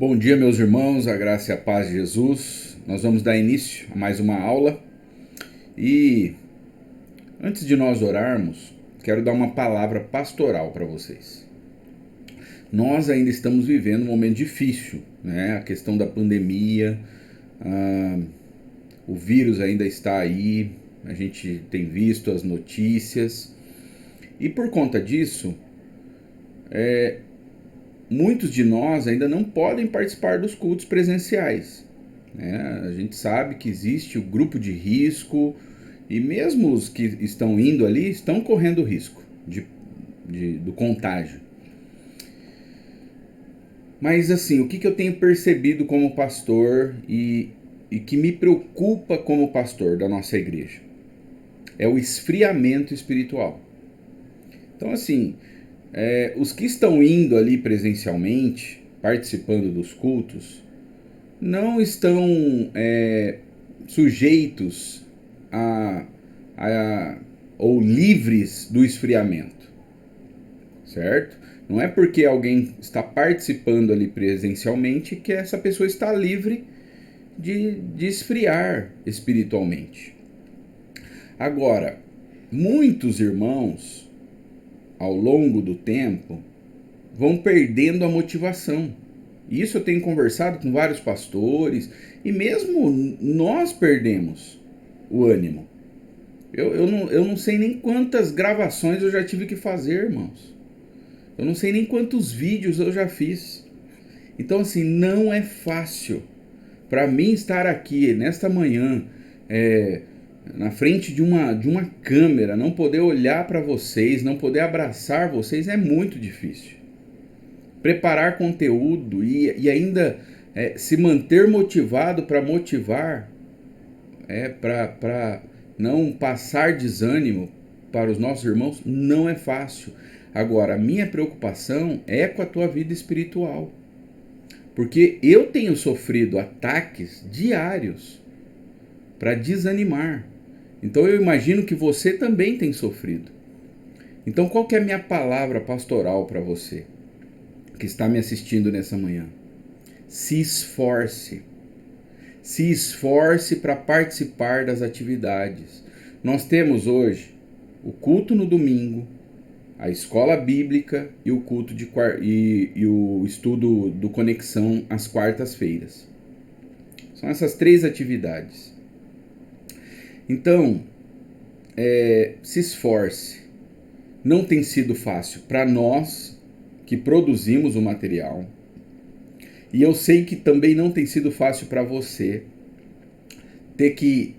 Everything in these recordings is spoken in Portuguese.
Bom dia, meus irmãos, a graça e a paz de Jesus. Nós vamos dar início a mais uma aula e antes de nós orarmos, quero dar uma palavra pastoral para vocês. Nós ainda estamos vivendo um momento difícil, né? A questão da pandemia, o vírus ainda está aí, a gente tem visto as notícias e por conta disso, muitos de nós ainda não podem participar dos cultos presenciais, né? A gente sabe que existe o grupo de risco e mesmo os que estão indo ali estão correndo risco do contágio. Mas assim, o que eu tenho percebido como pastor e que me preocupa como pastor da nossa igreja é o esfriamento espiritual. Então assim, os que estão indo ali presencialmente, participando dos cultos, não estão sujeitos ou livres do esfriamento, certo? Não é porque alguém está participando ali presencialmente que essa pessoa está livre de esfriar espiritualmente. Agora, muitos irmãos, ao longo do tempo, vão perdendo a motivação. Isso eu tenho conversado com vários pastores e mesmo nós perdemos o ânimo. Eu não sei nem quantas gravações eu já tive que fazer, irmãos. Eu não sei nem quantos vídeos eu já fiz. Então, assim, não é fácil para mim estar aqui nesta manhã, na frente de uma câmera, não poder olhar para vocês, não poder abraçar vocês, é muito difícil. Preparar conteúdo e ainda se manter motivado para motivar, para não passar desânimo para os nossos irmãos, não é fácil. Agora, a minha preocupação é com a tua vida espiritual. Porque eu tenho sofrido ataques diários para desanimar. Então eu imagino que você também tem sofrido. Então qual que é a minha palavra pastoral para você que está me assistindo nessa manhã? Se esforce. Se esforce para participar das atividades. Nós temos hoje o culto no domingo, a escola bíblica e o culto e o estudo do Conexão às quartas-feiras. São essas 3 atividades. Então, se esforce. Não tem sido fácil para nós que produzimos o material. E eu sei que também não tem sido fácil para você ter que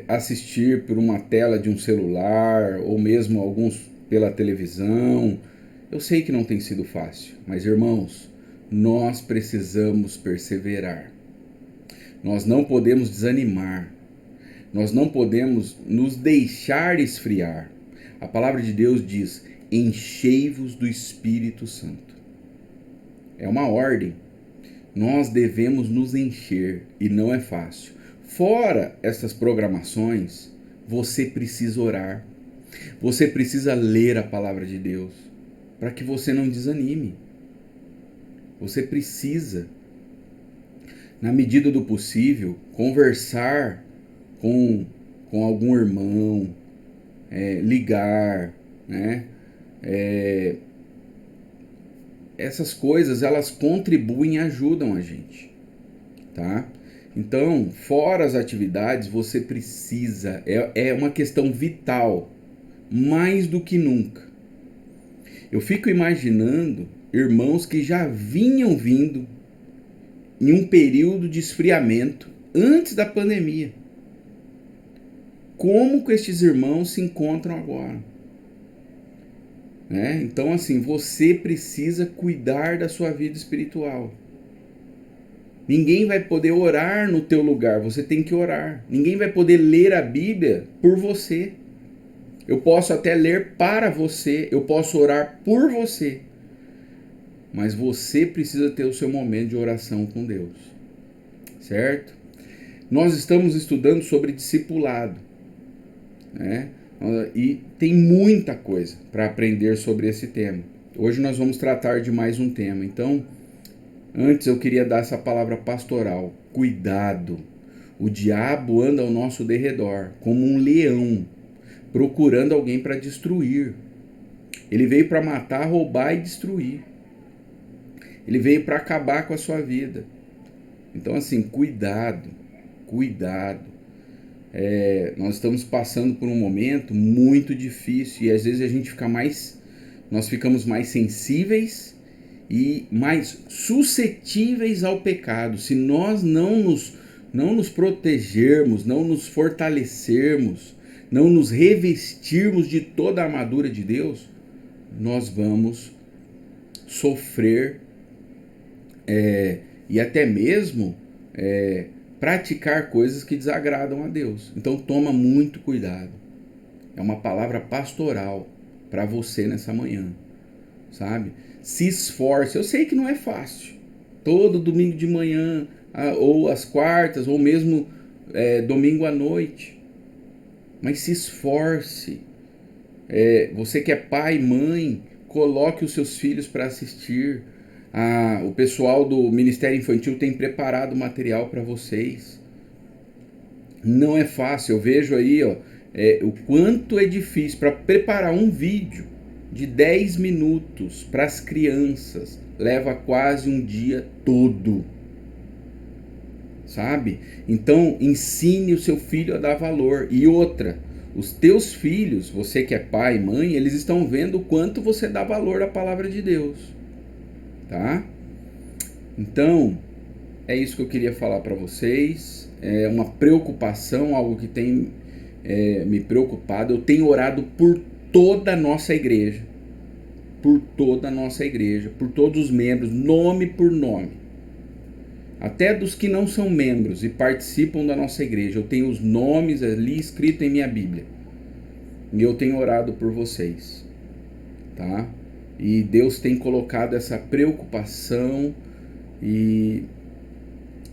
assistir por uma tela de um celular ou mesmo alguns pela televisão. Eu sei que não tem sido fácil, mas irmãos, nós precisamos perseverar. Nós não podemos desanimar. Nós não podemos nos deixar esfriar. A palavra de Deus diz: enchei-vos do Espírito Santo. É uma ordem. Nós devemos nos encher e não é fácil. Fora essas programações, você precisa orar. Você precisa ler a palavra de Deus para que você não desanime. Você precisa, na medida do possível, conversar com algum irmão, ligar, né? Essas coisas, elas contribuem e ajudam a gente, tá? Então, fora as atividades, você precisa, é uma questão vital, mais do que nunca. Eu fico imaginando irmãos que já vinham vindo em um período de esfriamento antes da pandemia. Como que estes irmãos se encontram agora? Então, assim, você precisa cuidar da sua vida espiritual. Ninguém vai poder orar no teu lugar, você tem que orar. Ninguém vai poder ler a Bíblia por você. Eu posso até ler para você, eu posso orar por você. Mas você precisa ter o seu momento de oração com Deus. Certo? Nós estamos estudando sobre discipulado, né? E tem muita coisa para aprender sobre esse tema. Hoje nós vamos tratar de mais um tema. Então, Antes eu queria dar essa palavra pastoral. Cuidado. O diabo anda ao nosso derredor, como um leão, procurando alguém para destruir. Ele veio para matar, roubar e destruir. Ele veio para acabar com a sua vida. Então, assim, cuidado, cuidado. Nós estamos passando por um momento muito difícil e às vezes a gente nós ficamos mais sensíveis e mais suscetíveis ao pecado. Se nós não nos protegermos, não nos fortalecermos, não nos revestirmos de toda a armadura de Deus, nós vamos sofrer e até mesmo praticar coisas que desagradam a Deus. Então toma muito cuidado. É uma palavra pastoral para você nessa manhã, sabe? Se esforce. Eu sei que não é fácil. Todo domingo de manhã, ou às quartas, ou mesmo domingo à noite. Mas se esforce. Você que é pai e mãe, coloque os seus filhos para assistir. O pessoal do Ministério Infantil tem preparado material para vocês. Não é fácil. Eu vejo aí o quanto é difícil para preparar um vídeo de 10 minutos para as crianças. Leva quase um dia todo. Sabe? Então, ensine o seu filho a dar valor. E outra, os teus filhos, você que é pai e mãe, eles estão vendo o quanto você dá valor à palavra de Deus. Tá? Então, é isso que eu queria falar para vocês. É uma preocupação, algo que tem me preocupado. Eu tenho orado por toda a nossa igreja. Por toda a nossa igreja, por todos os membros, nome por nome. Até dos que não são membros e participam da nossa igreja. Eu tenho os nomes ali escritos em minha Bíblia. E eu tenho orado por vocês. Tá? E Deus tem colocado essa preocupação e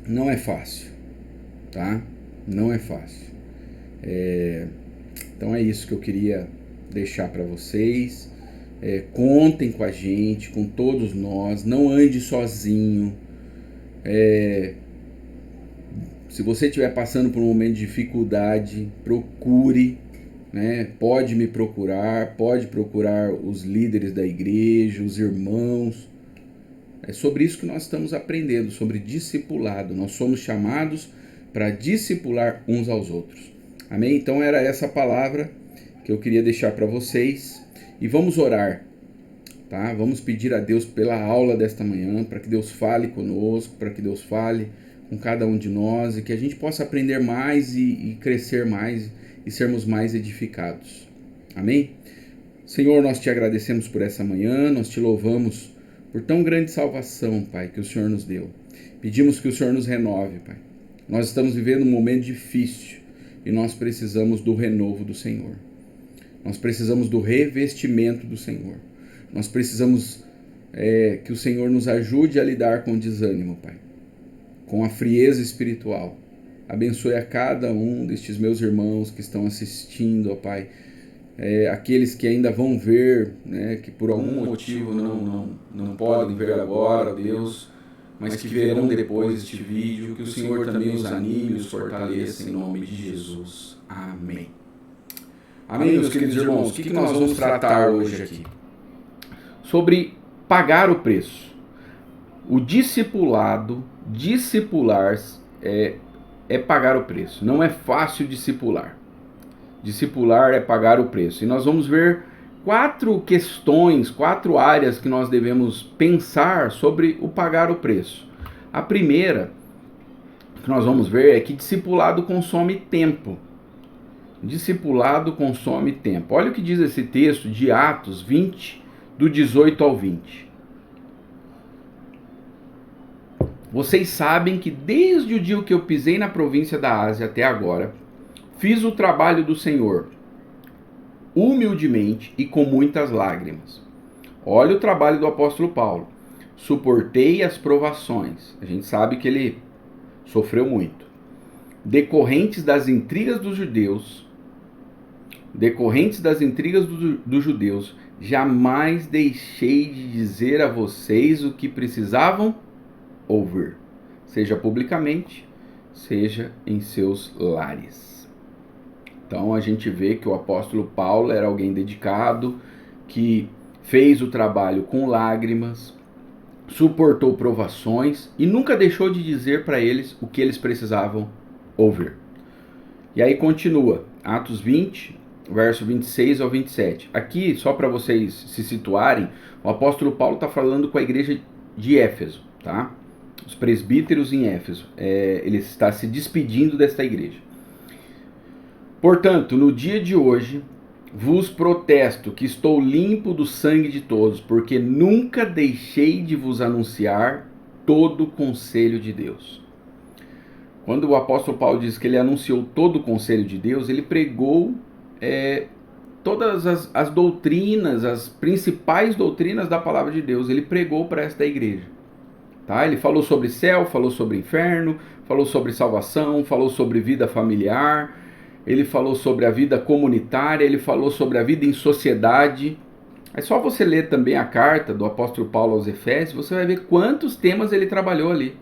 não é fácil, tá? Não é fácil. Então é isso que eu queria deixar para vocês. Contem com a gente, com todos nós. Não ande sozinho. Se você estiver passando por um momento de dificuldade, procure. Pode me procurar, pode procurar os líderes da igreja, os irmãos. É sobre isso que nós estamos aprendendo, sobre discipulado. Nós somos chamados para discipular uns aos outros. Amém? Então era essa palavra que eu queria deixar para vocês. E vamos orar, tá? Vamos pedir a Deus pela aula desta manhã, para que Deus fale conosco, para que Deus fale com cada um de nós e que a gente possa aprender mais e crescer mais e sermos mais edificados. Amém? Senhor, nós te agradecemos por essa manhã, nós te louvamos por tão grande salvação, Pai, que o Senhor nos deu. Pedimos que o Senhor nos renove, Pai. Nós estamos vivendo um momento difícil e nós precisamos do renovo do Senhor. Nós precisamos do revestimento do Senhor. Nós precisamos que o Senhor nos ajude a lidar com o desânimo, Pai, com a frieza espiritual. Abençoe a cada um destes meus irmãos que estão assistindo, ó Pai. Aqueles que ainda vão ver, que por algum motivo não podem ver agora, ó Deus, mas que verão depois este vídeo. Que o Senhor também os anime e os fortaleça em nome de Jesus. Amém. Amém, meus queridos irmãos. O que nós vamos tratar hoje aqui? Sobre pagar o preço. O discipular é pagar o preço. Não é fácil discipular. Discipular é pagar o preço. E nós vamos ver 4 questões, 4 áreas que nós devemos pensar sobre o pagar o preço. A primeira que nós vamos ver é que discipulado consome tempo. Discipulado consome tempo. Olha o que diz esse texto de Atos 20, do 18 ao 20. Vocês sabem que desde o dia que eu pisei na província da Ásia até agora, fiz o trabalho do Senhor, humildemente e com muitas lágrimas. Olha o trabalho do apóstolo Paulo. Suportei as provações. A gente sabe que ele sofreu muito. Decorrentes das intrigas dos judeus, jamais deixei de dizer a vocês o que precisavam ouvir, seja publicamente, seja em seus lares. Então a gente vê que o apóstolo Paulo era alguém dedicado, que fez o trabalho com lágrimas, suportou provações e nunca deixou de dizer para eles o que eles precisavam ouvir. E aí continua, Atos 20, verso 26 ao 27. Aqui, só para vocês se situarem, o apóstolo Paulo está falando com a igreja de Éfeso, tá? Os presbíteros em Éfeso. Ele está se despedindo desta igreja. Portanto, no dia de hoje, vos protesto que estou limpo do sangue de todos, porque nunca deixei de vos anunciar todo o conselho de Deus. Quando o apóstolo Paulo diz que ele anunciou todo o conselho de Deus, ele pregou todas as doutrinas, as principais doutrinas da palavra de Deus, ele pregou para esta igreja. Tá? Ele falou sobre céu, falou sobre inferno, falou sobre salvação, falou sobre vida familiar, ele falou sobre a vida comunitária, ele falou sobre a vida em sociedade. É só você ler também a carta do apóstolo Paulo aos Efésios, você vai ver quantos temas ele trabalhou ali.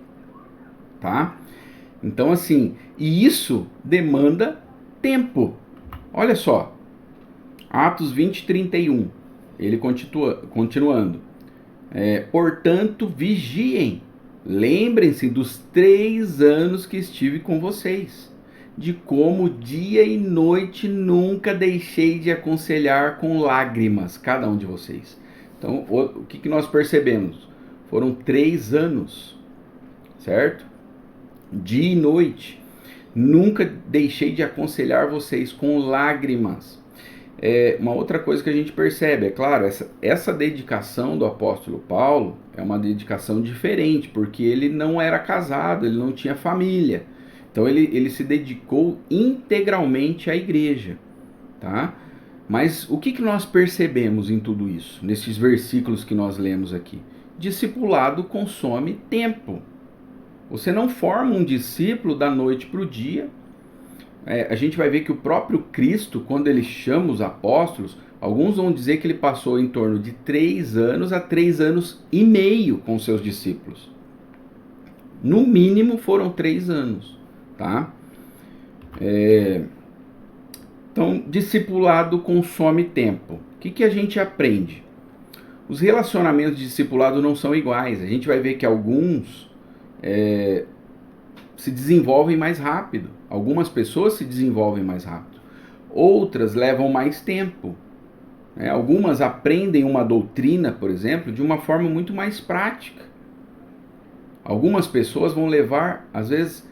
Tá? Então assim, e isso demanda tempo. Olha só, Atos 20, 31, ele continuando. Portanto, vigiem, lembrem-se dos 3 anos que estive com vocês, de como dia e noite nunca deixei de aconselhar com lágrimas cada um de vocês. Então, o que nós percebemos? Foram 3 anos, certo? Dia e noite, nunca deixei de aconselhar vocês com lágrimas. Uma outra coisa que a gente percebe, é claro, essa dedicação do apóstolo Paulo é uma dedicação diferente, porque ele não era casado, ele não tinha família. Então ele se dedicou integralmente à igreja, tá? Mas o que nós percebemos em tudo isso, nesses versículos que nós lemos aqui? Discipulado consome tempo. Você não forma um discípulo da noite para o dia. A gente vai ver que o próprio Cristo, quando ele chama os apóstolos, alguns vão dizer que ele passou em torno de 3 anos a 3 anos e meio com seus discípulos. No mínimo foram 3 anos, tá? Então, discipulado consome tempo. O que a gente aprende? Os relacionamentos de discipulado não são iguais. A gente vai ver que alguns se desenvolvem mais rápido. Algumas pessoas se desenvolvem mais rápido. Outras levam mais tempo. Algumas aprendem uma doutrina, por exemplo, de uma forma muito mais prática. Algumas pessoas vão levar, às vezes,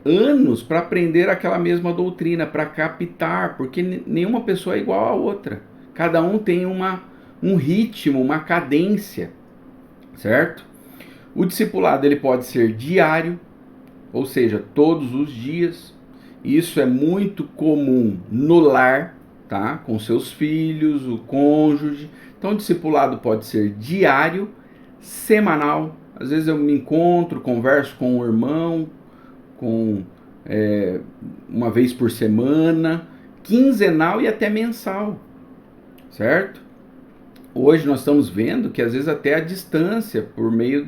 anos para aprender aquela mesma doutrina, para captar, porque nenhuma pessoa é igual à outra. Cada um tem um ritmo, uma cadência, certo? O discipulado ele pode ser diário, ou seja, todos os dias. Isso é muito comum no lar, tá? Com seus filhos, o cônjuge. Então, o discipulado pode ser diário, semanal. Às vezes eu me encontro, converso com um irmão, uma vez por semana, quinzenal e até mensal, certo? Hoje nós estamos vendo que às vezes até a distância, por meio,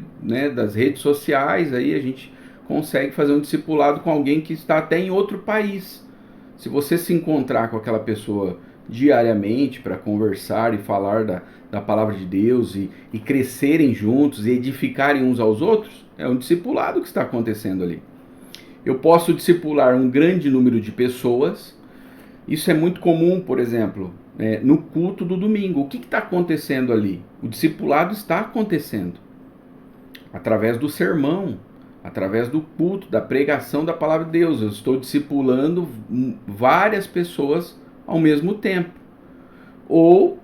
das redes sociais, aí a gente consegue fazer um discipulado com alguém que está até em outro país. Se você se encontrar com aquela pessoa diariamente para conversar e falar da palavra de Deus e crescerem juntos e edificarem uns aos outros, é um discipulado que está acontecendo ali. Eu posso discipular um grande número de pessoas. Isso é muito comum, por exemplo, no culto do domingo. O que está acontecendo ali? O discipulado está acontecendo através do sermão, através do culto, da pregação da palavra de Deus. Eu estou discipulando várias pessoas ao mesmo tempo. Ou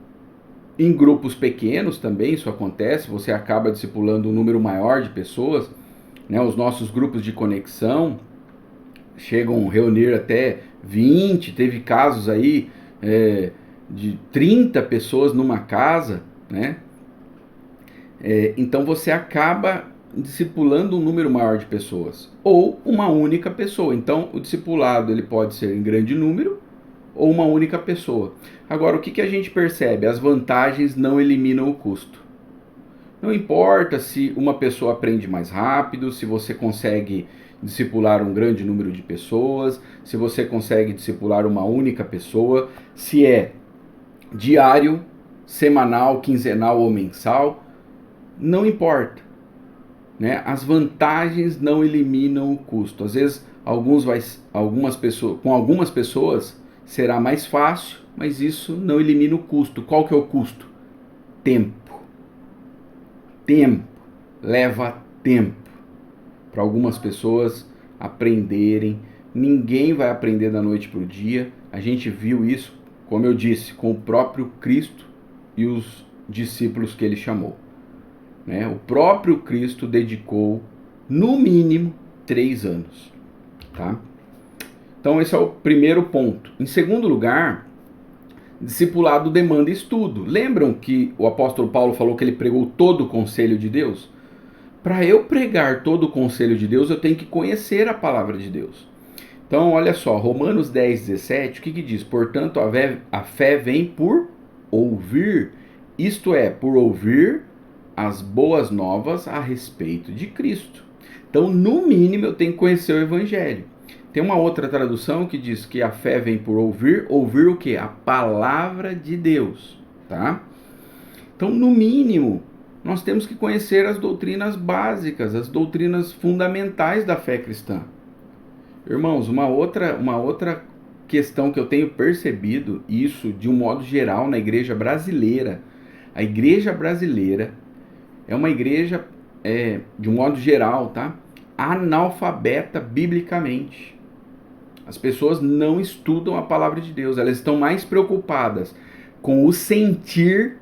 em grupos pequenos também isso acontece, você acaba discipulando um número maior de pessoas. Os nossos grupos de conexão chegam a reunir até 20, teve casos aí de 30 pessoas numa casa, né? Então você acaba discipulando um número maior de pessoas, ou uma única pessoa. Então o discipulado ele pode ser em grande número, ou uma única pessoa. Agora, o que a gente percebe? As vantagens não eliminam o custo. Não importa se uma pessoa aprende mais rápido, se você consegue discipular um grande número de pessoas, se você consegue discipular uma única pessoa, se é diário, semanal, quinzenal ou mensal, não importa, né? As vantagens não eliminam o custo. Às vezes, com algumas pessoas será mais fácil, mas isso não elimina o custo. Qual que é o custo? Tempo. Tempo. Leva tempo para algumas pessoas aprenderem. Ninguém vai aprender da noite para o dia. A gente viu isso, como eu disse, com o próprio Cristo e os discípulos que ele chamou. Né? O próprio Cristo dedicou, no mínimo, 3 anos. Tá? Então esse é o primeiro ponto. Em segundo lugar, discipulado demanda estudo. Lembram que o apóstolo Paulo falou que ele pregou todo o conselho de Deus? Para eu pregar todo o conselho de Deus, eu tenho que conhecer a palavra de Deus. Então, olha só, Romanos 10, 17, o que diz? Portanto, a fé vem por ouvir, isto é, por ouvir as boas novas a respeito de Cristo. Então, no mínimo, eu tenho que conhecer o Evangelho. Tem uma outra tradução que diz que a fé vem por ouvir o quê? A palavra de Deus, tá? Então, no mínimo, nós temos que conhecer as doutrinas básicas, as doutrinas fundamentais da fé cristã. Irmãos, uma outra questão que eu tenho percebido, isso de um modo geral na igreja brasileira. A igreja brasileira é uma igreja, de um modo geral, tá? Analfabeta biblicamente. As pessoas não estudam a palavra de Deus, elas estão mais preocupadas com o sentir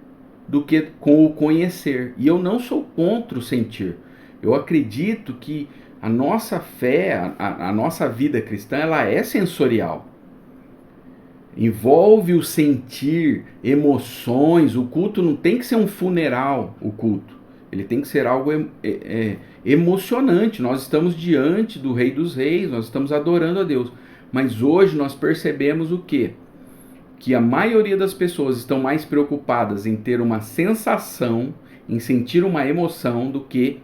do que com o conhecer. E eu não sou contra o sentir. Eu acredito que a nossa fé, a nossa vida cristã, ela é sensorial. Envolve o sentir, emoções. O culto não tem que ser um funeral, o culto. Ele tem que ser algo emocionante. Nós estamos diante do Rei dos Reis, nós estamos adorando a Deus. Mas hoje nós percebemos o quê? Que a maioria das pessoas estão mais preocupadas em ter uma sensação, em sentir uma emoção, do que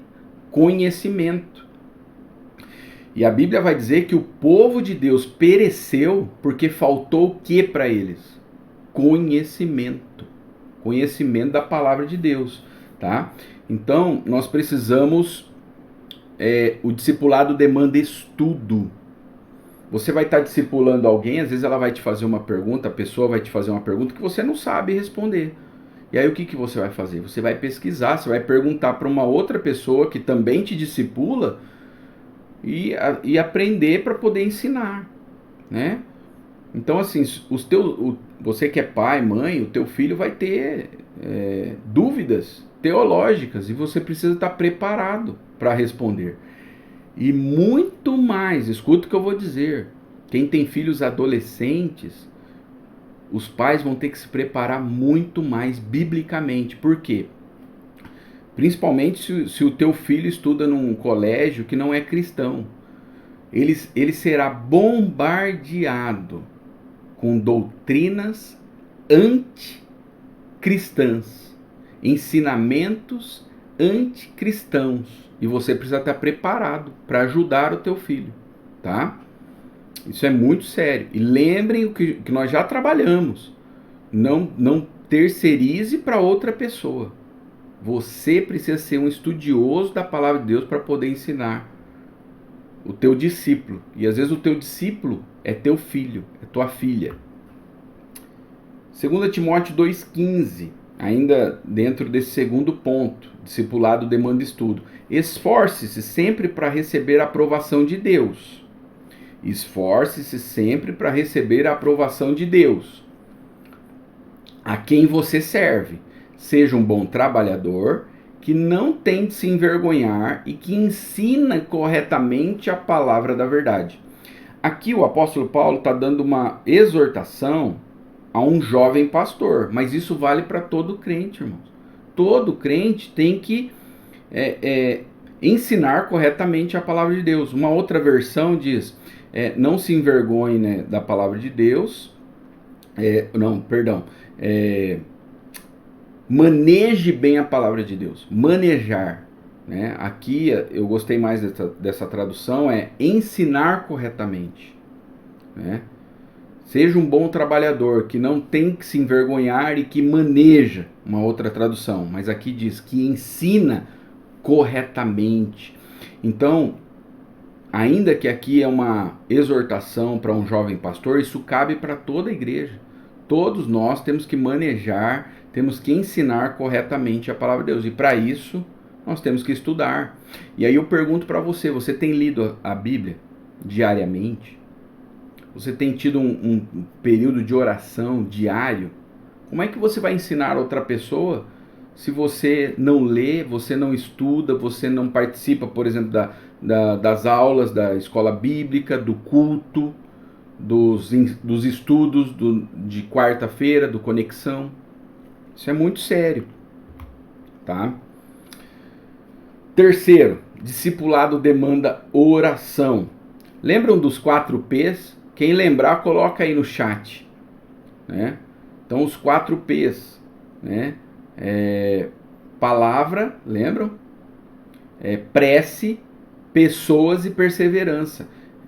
conhecimento. E a Bíblia vai dizer que o povo de Deus pereceu porque faltou o que para eles? Conhecimento. Conhecimento da palavra de Deus, tá? Então, nós precisamos, o discipulado demanda estudo. Você vai estar discipulando alguém, às vezes ela vai te fazer uma pergunta, a pessoa vai te fazer uma pergunta que você não sabe responder. E aí o que você vai fazer? Você vai pesquisar, você vai perguntar para uma outra pessoa que também te discipula e aprender para poder ensinar, né? Então assim, você que é pai, mãe, o teu filho vai ter dúvidas teológicas e você precisa estar preparado para responder. E muito mais, escuta o que eu vou dizer, quem tem filhos adolescentes, os pais vão ter que se preparar muito mais biblicamente. Por quê? Principalmente se o teu filho estuda num colégio que não é cristão. Ele será bombardeado com doutrinas anticristãs, ensinamentos anticristãos. E você precisa estar preparado para ajudar o teu filho, tá? Isso é muito sério. E lembrem o que nós já trabalhamos. Não terceirize para outra pessoa. Você precisa ser um estudioso da palavra de Deus para poder ensinar o teu discípulo. E às vezes o teu discípulo é teu filho, é tua filha. 2 Timóteo 2,15, ainda dentro desse segundo ponto, discipulado demanda estudo. Esforce-se sempre para receber a aprovação de Deus. Esforce-se sempre para receber a aprovação de Deus, a quem você serve. Seja um bom trabalhador, que não tem de se envergonhar e que ensina corretamente a palavra da verdade. Aqui o apóstolo Paulo está dando uma exortação a um jovem pastor, mas isso vale para todo crente, irmãos. Todo crente tem que ensinar corretamente a palavra de Deus. Uma outra versão diz, não se envergonhe, né, da palavra de Deus. Maneje bem a palavra de Deus. Manejar. Né? Aqui eu gostei mais dessa tradução, é ensinar corretamente. Né? Seja um bom trabalhador, que não tem que se envergonhar e que maneja, uma outra tradução, mas aqui diz que ensina corretamente. Então, ainda que aqui é uma exortação para um jovem pastor, isso cabe para toda a igreja. Todos nós temos que manejar, temos que ensinar corretamente a palavra de Deus. E para isso, nós temos que estudar. E aí eu pergunto para você, você tem lido a Bíblia diariamente? Você tem tido um período de oração diário? Como é que você vai ensinar outra pessoa se você não lê, você não estuda, você não participa, por exemplo, das aulas da escola bíblica, do culto, dos estudos de quarta-feira, do Conexão? Isso é muito sério, tá? Terceiro, discipulado demanda oração. Lembram dos 4 P's? Quem lembrar, coloca aí no chat. Né? Então, os 4 P's. Né? Palavra, lembram? Prece, pessoas e perseverança.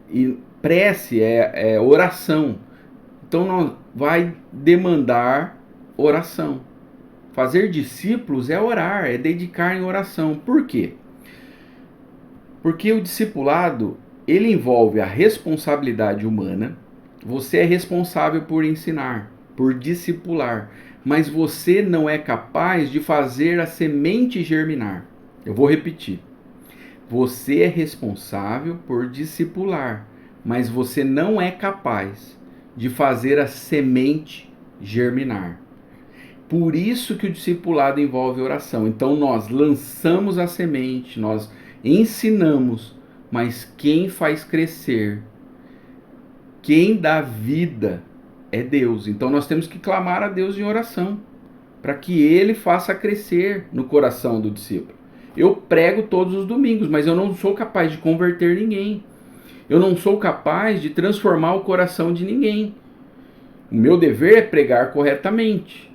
E prece é oração. Então, não vai demandar oração. Fazer discípulos é orar, é dedicar em oração. Por quê? Porque o discipulado, ele envolve a responsabilidade humana. Você é responsável por ensinar, por discipular, mas você não é capaz de fazer a semente germinar. Eu vou repetir. Você é responsável por discipular, mas você não é capaz de fazer a semente germinar. Por isso que o discipulado envolve oração. Então nós lançamos a semente, nós ensinamos, mas quem faz crescer, quem dá vida é Deus. Então nós temos que clamar a Deus em oração, para que Ele faça crescer no coração do discípulo. Eu prego todos os domingos, mas eu não sou capaz de converter ninguém. Eu não sou capaz de transformar o coração de ninguém. O meu dever é pregar corretamente.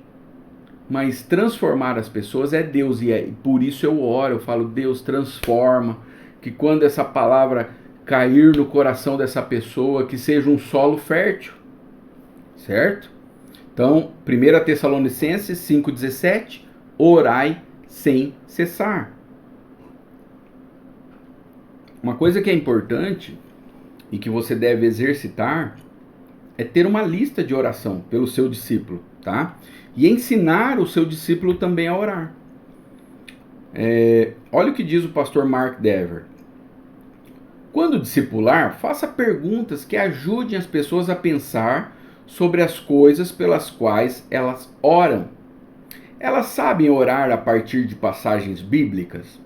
Mas transformar as pessoas é Deus, e por isso eu oro, eu falo, Deus transforma, que quando essa palavra cair no coração dessa pessoa, que seja um solo fértil, certo? Então, 1 Tessalonicenses 5,17, orai sem cessar. Uma coisa que é importante e que você deve exercitar é ter uma lista de oração pelo seu discípulo, tá? E ensinar o seu discípulo também a orar. Olha o que diz o pastor Mark Dever. Quando discipular, faça perguntas que ajudem as pessoas a pensar sobre as coisas pelas quais elas oram. Elas sabem orar a partir de passagens bíblicas?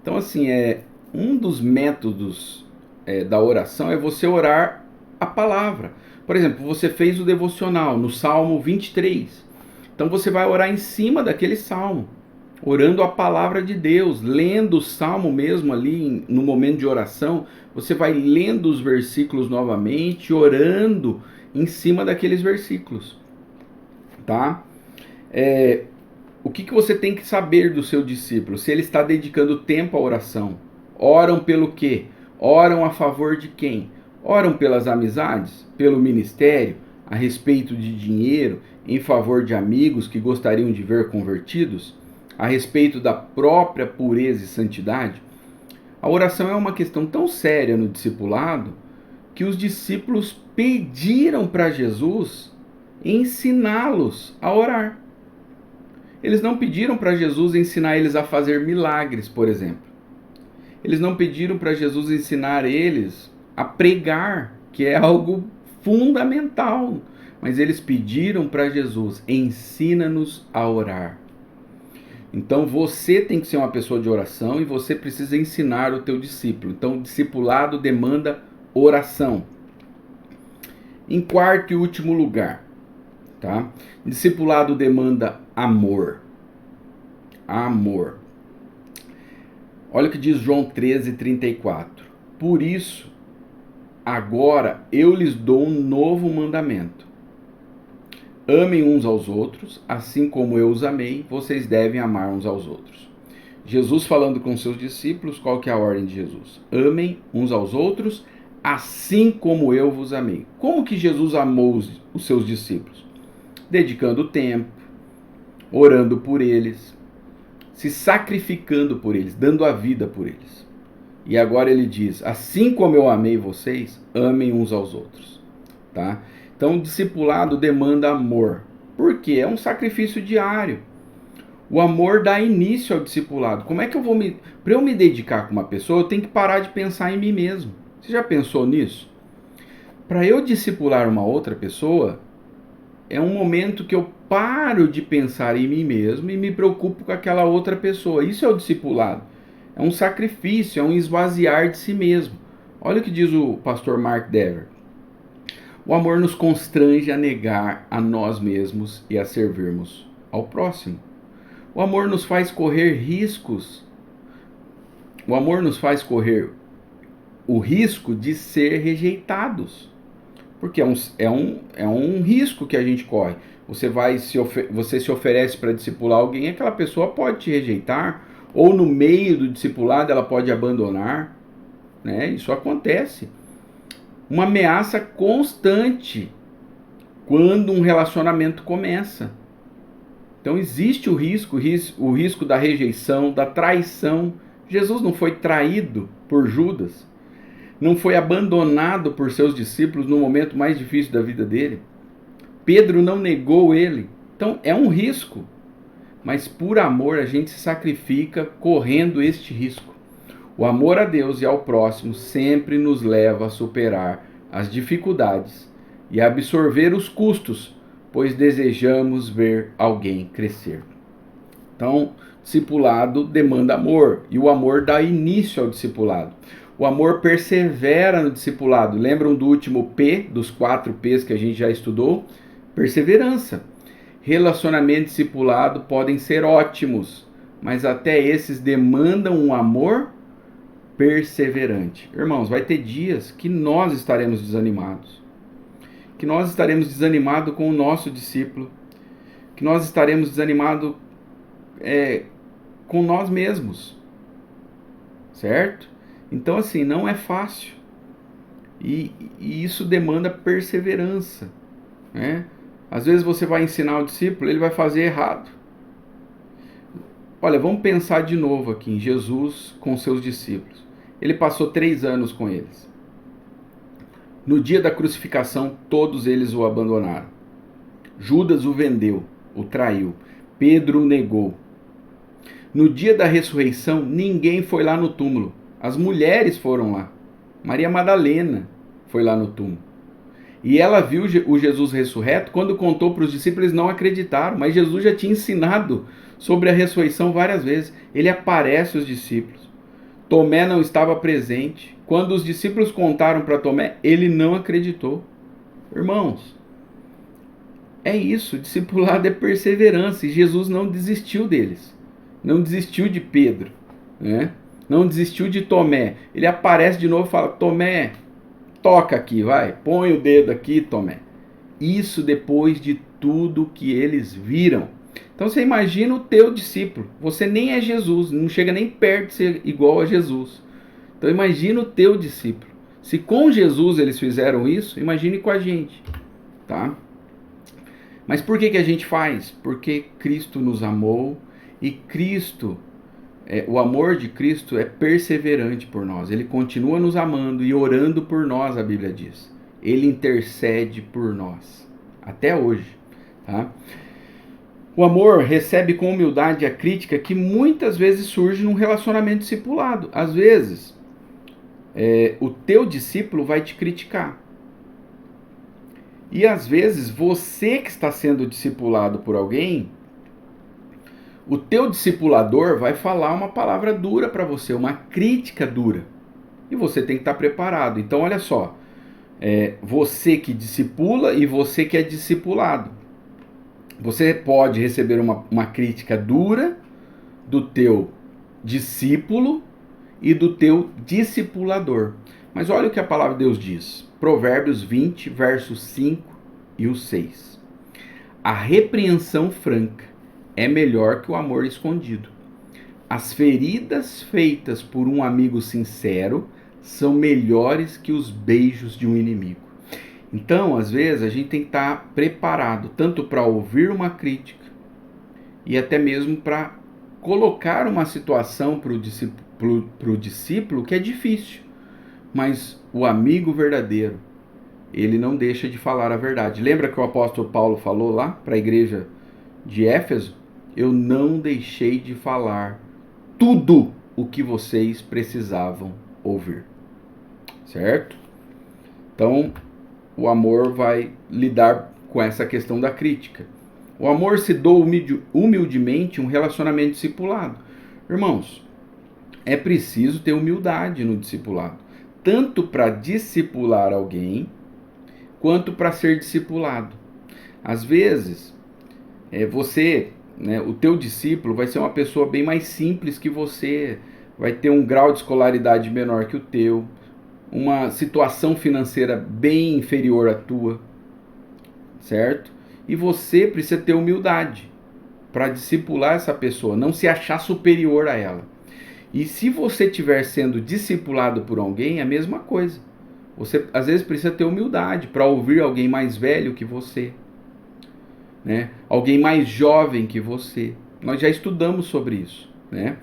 Então, assim, um dos métodos da oração é você orar a palavra. Por exemplo, você fez o devocional no Salmo 23. Então você vai orar em cima daquele salmo, orando a palavra de Deus, lendo o salmo mesmo ali no momento de oração. Você vai lendo os versículos novamente, orando em cima daqueles versículos. Tá? O que você tem que saber do seu discípulo? Se ele está dedicando tempo à oração. Oram pelo quê? Oram a favor de quem? Oram pelas amizades? Pelo ministério? A respeito de dinheiro? Em favor de amigos que gostariam de ver convertidos? A respeito da própria pureza e santidade? A oração é uma questão tão séria no discipulado que os discípulos pediram para Jesus ensiná-los a orar. Eles não pediram para Jesus ensinar eles a fazer milagres, por exemplo. Eles não pediram para Jesus ensinar eles a pregar, que é algo fundamental. Mas eles pediram para Jesus, ensina-nos a orar. Então você tem que ser uma pessoa de oração e você precisa ensinar o teu discípulo. Então o discipulado demanda oração. Em quarto e último lugar, tá? Discipulado demanda amor. Amor. Olha o que diz João 13:34. Por isso, agora eu lhes dou um novo mandamento. Amem uns aos outros, assim como eu os amei, vocês devem amar uns aos outros. Jesus falando com seus discípulos, qual que é a ordem de Jesus? Amem uns aos outros, assim como eu vos amei. Como que Jesus amou os seus discípulos? Dedicando tempo, orando por eles, se sacrificando por eles, dando a vida por eles. E agora ele diz, assim como eu amei vocês, amem uns aos outros. Tá? Então, o discipulado demanda amor. Por quê? É um sacrifício diário. O amor dá início ao discipulado. Como é que eu vou me... Para eu me dedicar com uma pessoa, eu tenho que parar de pensar em mim mesmo. Você já pensou nisso? Para eu discipular uma outra pessoa, é um momento que eu paro de pensar em mim mesmo e me preocupo com aquela outra pessoa. Isso é o discipulado. É um sacrifício, é um esvaziar de si mesmo. Olha o que diz o pastor Mark Dever. O amor nos constrange a negar a nós mesmos e a servirmos ao próximo. O amor nos faz correr riscos. O amor nos faz correr o risco de ser rejeitados. Porque é um risco que a gente corre. Você se oferece para discipular alguém, aquela pessoa pode te rejeitar, ou no meio do discipulado ela pode abandonar. Né? Isso acontece. Uma ameaça constante quando um relacionamento começa. Então existe o risco da rejeição, da traição. Jesus não foi traído por Judas, não foi abandonado por seus discípulos no momento mais difícil da vida dele. Pedro não negou ele. Então é um risco, mas por amor a gente se sacrifica correndo este risco. O amor a Deus e ao próximo sempre nos leva a superar as dificuldades e a absorver os custos, pois desejamos ver alguém crescer. Então, discipulado demanda amor, e o amor dá início ao discipulado. O amor persevera no discipulado. Lembram do último P, dos 4 P's que a gente já estudou? Perseverança. Relacionamento discipulado podem ser ótimos, mas até esses demandam um amor perseverante. Irmãos, vai ter dias que nós estaremos desanimados. Que nós estaremos desanimados com o nosso discípulo. Que nós estaremos desanimados com nós mesmos. Certo? Então, assim, não é fácil. E isso demanda perseverança. Né? Às vezes você vai ensinar o discípulo, ele vai fazer errado. Olha, vamos pensar de novo aqui em Jesus com seus discípulos. Ele passou 3 anos com eles. No dia da crucificação, todos eles o abandonaram. Judas o vendeu, o traiu. Pedro o negou. No dia da ressurreição, ninguém foi lá no túmulo. As mulheres foram lá. Maria Madalena foi lá no túmulo. E ela viu o Jesus ressurreto. Quando contou para os discípulos, eles não acreditaram. Mas Jesus já tinha ensinado sobre a ressurreição várias vezes. Ele aparece aos discípulos. Tomé não estava presente. Quando os discípulos contaram para Tomé, ele não acreditou. Irmãos, é isso. Discipulado é perseverança. E Jesus não desistiu deles. Não desistiu de Pedro, né? Não desistiu de Tomé. Ele aparece de novo e fala: Tomé, toca aqui, vai. Põe o dedo aqui, Tomé. Isso depois de tudo que eles viram. Então você imagina o teu discípulo. Você nem é Jesus, não chega nem perto de ser igual a Jesus. Então imagina o teu discípulo. Se com Jesus eles fizeram isso, imagine com a gente, tá? Mas por que a gente faz? Porque Cristo nos amou e Cristo, o amor de Cristo é perseverante por nós. Ele continua nos amando e orando por nós, a Bíblia diz. Ele intercede por nós, até hoje, tá? O amor recebe com humildade a crítica que muitas vezes surge num relacionamento discipulado. Às vezes, o teu discípulo vai te criticar. E às vezes, você que está sendo discipulado por alguém, o teu discipulador vai falar uma palavra dura para você, uma crítica dura. E você tem que estar preparado. Então, olha só, você que discipula e você que é discipulado. Você pode receber uma crítica dura do teu discípulo e do teu discipulador. Mas olha o que a palavra de Deus diz. Provérbios 20, versos 5 e o 6. A repreensão franca é melhor que o amor escondido. As feridas feitas por um amigo sincero são melhores que os beijos de um inimigo. Então, às vezes, a gente tem que estar preparado tanto para ouvir uma crítica e até mesmo para colocar uma situação para o discípulo que é difícil. Mas o amigo verdadeiro, ele não deixa de falar a verdade. Lembra que o apóstolo Paulo falou lá para a igreja de Éfeso? Eu não deixei de falar tudo o que vocês precisavam ouvir. Certo? Então, o amor vai lidar com essa questão da crítica. O amor se doa humildemente um relacionamento discipulado. Irmãos, é preciso ter humildade no discipulado. Tanto para discipular alguém, quanto para ser discipulado. Às vezes, o teu discípulo vai ser uma pessoa bem mais simples que você, vai ter um grau de escolaridade menor que o teu, uma situação financeira bem inferior à tua, certo? E você precisa ter humildade para discipular essa pessoa, não se achar superior a ela. E se você estiver sendo discipulado por alguém, é a mesma coisa. Você às vezes precisa ter humildade para ouvir alguém mais velho que você, né? Alguém mais jovem que você. Nós já estudamos sobre isso, né?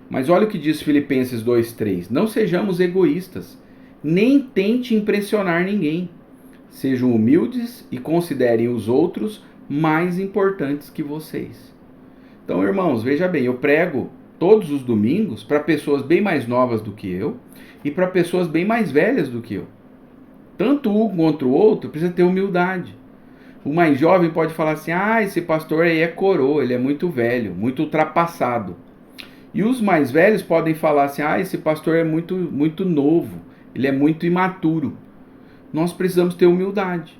Mas olha o que diz Filipenses 2:3. Não sejamos egoístas, nem tente impressionar ninguém. Sejam humildes e considerem os outros mais importantes que vocês. Então, irmãos, veja bem, eu prego todos os domingos para pessoas bem mais novas do que eu e para pessoas bem mais velhas do que eu. Tanto um contra o outro precisa ter humildade. O mais jovem pode falar assim: esse pastor aí é coroa, ele é muito velho, muito ultrapassado. E os mais velhos podem falar assim: esse pastor é muito novo, ele é muito imaturo. Nós precisamos ter humildade.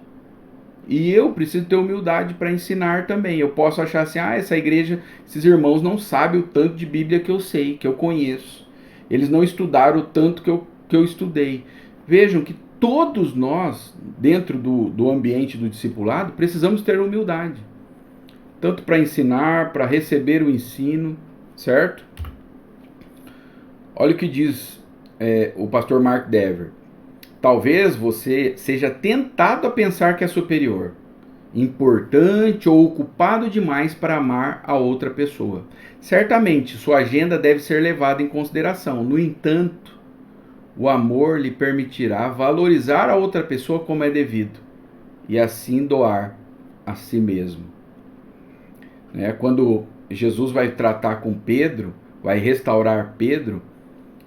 E eu preciso ter humildade para ensinar também. Eu posso achar assim: essa igreja, esses irmãos não sabem o tanto de Bíblia que eu sei, que eu conheço. Eles não estudaram o tanto que eu estudei. Vejam que todos nós, dentro do ambiente do discipulado, precisamos ter humildade. Tanto para ensinar, para receber o ensino, certo? Olha o que diz o pastor Mark Dever. Talvez você seja tentado a pensar que é superior, importante ou ocupado demais para amar a outra pessoa. Certamente, sua agenda deve ser levada em consideração. No entanto, o amor lhe permitirá valorizar a outra pessoa como é devido e assim doar a si mesmo. Quando Jesus vai tratar com Pedro, vai restaurar Pedro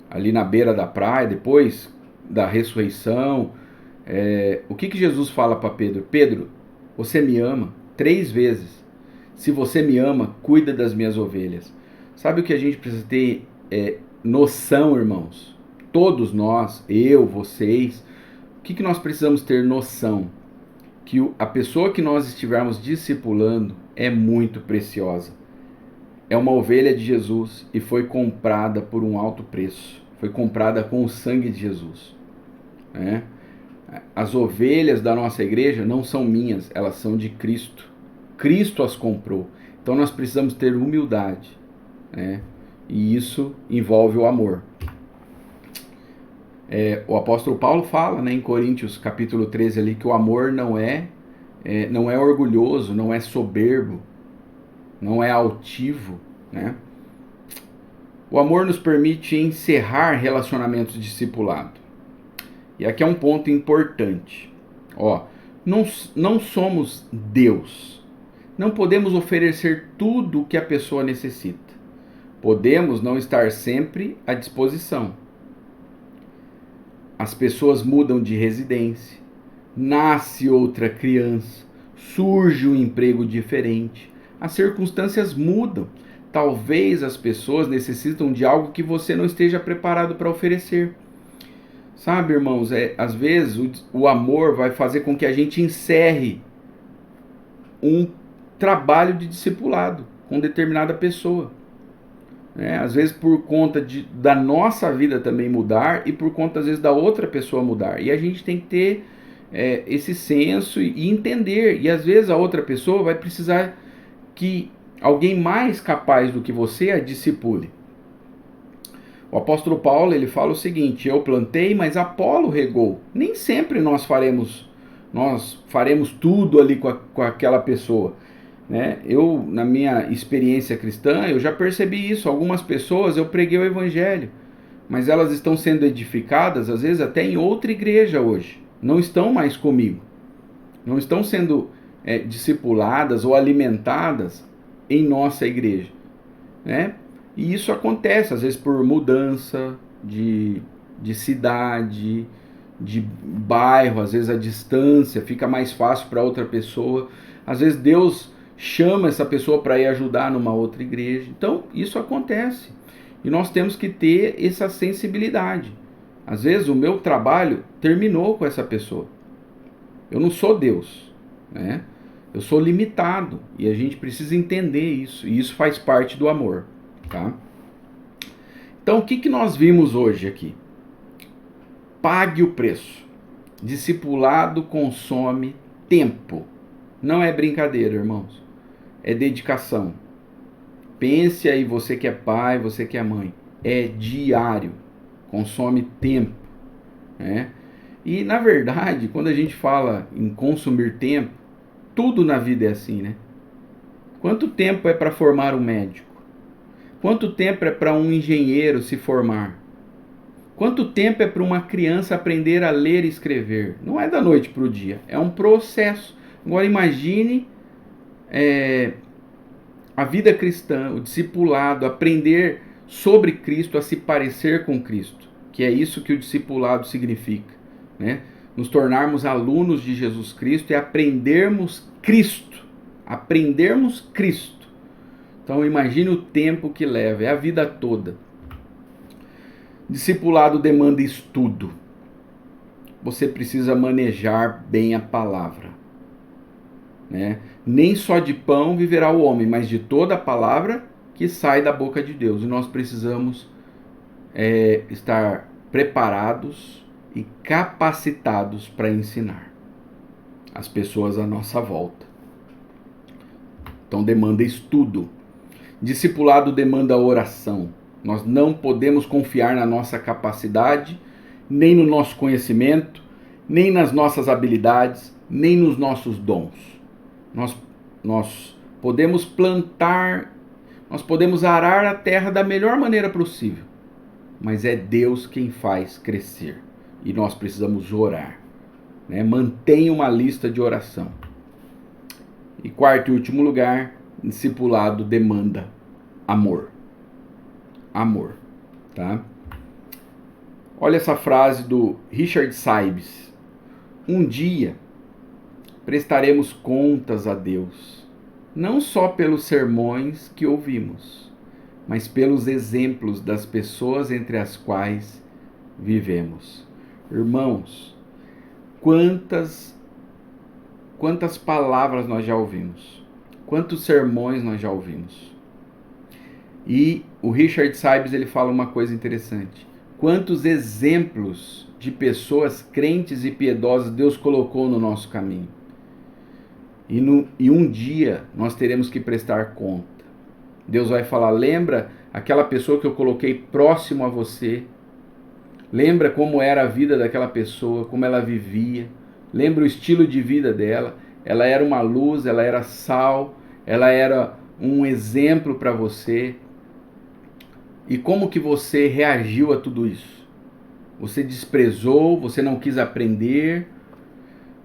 ali na beira da praia, depois da ressurreição, o que Jesus fala para Pedro? Pedro, você me ama 3 vezes. Se você me ama, cuida das minhas ovelhas. Sabe o que a gente precisa ter noção, irmãos? Todos nós, eu, vocês, o que nós precisamos ter noção? Que a pessoa que nós estivermos discipulando é muito preciosa. É uma ovelha de Jesus e foi comprada por um alto preço. Foi comprada com o sangue de Jesus. As ovelhas da nossa igreja não são minhas, elas são de Cristo. Cristo as comprou. Então nós precisamos ter humildade, e isso envolve o amor. O apóstolo Paulo fala, em Coríntios capítulo 13 ali, que o amor não é orgulhoso, não é soberbo, não é altivo, O amor nos permite encerrar relacionamentos discipulados. E aqui é um ponto importante. Não somos Deus. Não podemos oferecer tudo o que a pessoa necessita. Podemos não estar sempre à disposição. As pessoas mudam de residência, nasce outra criança, surge um emprego diferente. As circunstâncias mudam. Talvez as pessoas necessitam de algo que você não esteja preparado para oferecer. Sabe, irmãos, às vezes o amor vai fazer com que a gente encerre um trabalho de discipulado com determinada pessoa. Às vezes por conta da nossa vida também mudar e por conta, às vezes, da outra pessoa mudar. E a gente tem que ter esse senso e entender. E às vezes a outra pessoa vai precisar que alguém mais capaz do que você a discipule. O apóstolo Paulo, ele fala o seguinte: eu plantei, mas Apolo regou. Nem sempre nós faremos tudo ali com aquela pessoa, né? Eu, na minha experiência cristã, eu já percebi isso. Algumas pessoas eu preguei o evangelho, mas elas estão sendo edificadas, às vezes até em outra igreja hoje. Não estão mais comigo. Não estão sendo discipuladas ou alimentadas em nossa igreja, né? E isso acontece, às vezes, por mudança de cidade, de bairro, às vezes a distância fica mais fácil para outra pessoa. Às vezes Deus chama essa pessoa para ir ajudar numa outra igreja. Então, isso acontece. E nós temos que ter essa sensibilidade. Às vezes o meu trabalho terminou com essa pessoa. Eu não sou Deus, né? Eu sou limitado e a gente precisa entender isso. E isso faz parte do amor, tá? Então, o que nós vimos hoje aqui? Pague o preço. Discipulado consome tempo. Não é brincadeira, irmãos. É dedicação. Pense aí, você que é pai, você que é mãe. É diário. Consome tempo, né? E, na verdade, quando a gente fala em consumir tempo, tudo na vida é assim, né? Quanto tempo é para formar um médico? Quanto tempo é para um engenheiro se formar? Quanto tempo é para uma criança aprender a ler e escrever? Não é da noite para o dia, é um processo. Agora imagine a vida cristã, o discipulado, aprender sobre Cristo, a se parecer com Cristo, que é isso que o discipulado significa, né? Nos tornarmos alunos de Jesus Cristo e aprendermos Cristo. Aprendermos Cristo. Então imagine o tempo que leva, é a vida toda. Discipulado demanda estudo. Você precisa manejar bem a palavra, né? Nem só de pão viverá o homem, mas de toda a palavra que sai da boca de Deus. E nós precisamos estar preparados e capacitados para ensinar as pessoas à nossa volta. Então demanda estudo. Discipulado demanda oração. Nós não podemos confiar na nossa capacidade, nem no nosso conhecimento, nem nas nossas habilidades, nem nos nossos dons. Nós podemos plantar, nós podemos arar a terra da melhor maneira possível, mas é Deus quem faz crescer. E nós precisamos orar, né? Mantenha uma lista de oração. E quarto e último lugar, discipulado demanda amor. Amor, tá? Olha essa frase do Richard Sybes: um dia prestaremos contas a Deus, não só pelos sermões que ouvimos, mas pelos exemplos das pessoas entre as quais vivemos. Irmãos, quantas palavras nós já ouvimos, quantos sermões nós já ouvimos. E o Richard Sybes, ele fala uma coisa interessante: quantos exemplos de pessoas crentes e piedosas Deus colocou no nosso caminho. E um dia nós teremos que prestar conta. Deus vai falar: lembra aquela pessoa que eu coloquei próximo a você? Lembra como era a vida daquela pessoa, como ela vivia? Lembra o estilo de vida dela? Ela era uma luz, ela era sal, ela era um exemplo para você. E como que você reagiu a tudo isso? Você desprezou, você não quis aprender?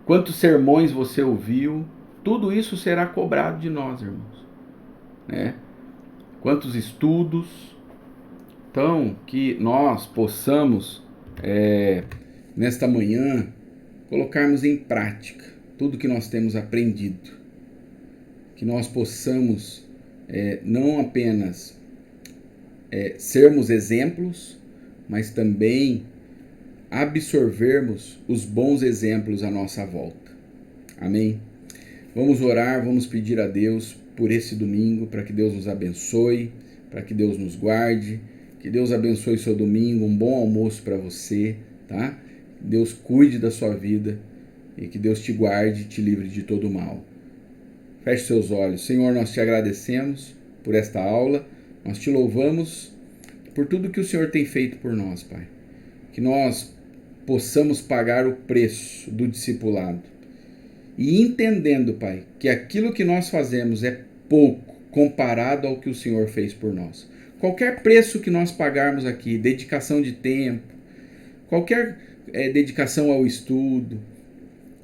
Quantos sermões você ouviu? Tudo isso será cobrado de nós, irmãos, né? Quantos estudos? Então, que nós possamos, nesta manhã, colocarmos em prática tudo que nós temos aprendido. Que nós possamos não apenas sermos exemplos, mas também absorvermos os bons exemplos à nossa volta. Amém? Vamos orar, vamos pedir a Deus por esse domingo, para que Deus nos abençoe, para que Deus nos guarde, que Deus abençoe seu domingo, um bom almoço para você, tá? Deus cuide da sua vida e que Deus te guarde e te livre de todo mal. Feche seus olhos. Senhor, nós te agradecemos por esta aula, nós te louvamos por tudo que o Senhor tem feito por nós, Pai. Que nós possamos pagar o preço do discipulado. E entendendo, Pai, que aquilo que nós fazemos é pouco comparado ao que o Senhor fez por nós. Qualquer preço que nós pagarmos aqui, dedicação de tempo, qualquer dedicação ao estudo,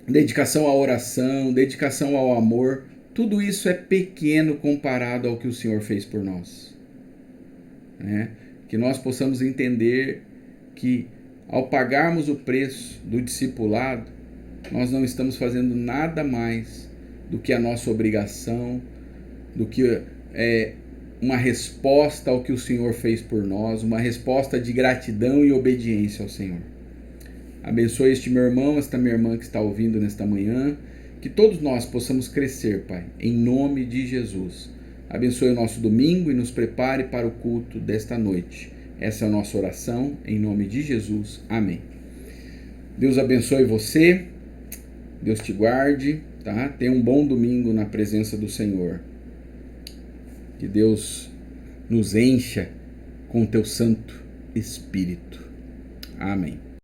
dedicação à oração, dedicação ao amor, tudo isso é pequeno comparado ao que o Senhor fez por nós. Que nós possamos entender que ao pagarmos o preço do discipulado, nós não estamos fazendo nada mais do que a nossa obrigação, do que uma resposta ao que o Senhor fez por nós, uma resposta de gratidão e obediência ao Senhor. Abençoe este meu irmão, esta minha irmã que está ouvindo nesta manhã, que todos nós possamos crescer, Pai, em nome de Jesus. Abençoe o nosso domingo e nos prepare para o culto desta noite. Essa é a nossa oração, em nome de Jesus. Amém. Deus abençoe você, Deus te guarde, tá? Tenha um bom domingo na presença do Senhor. Que Deus nos encha com o teu Santo Espírito. Amém.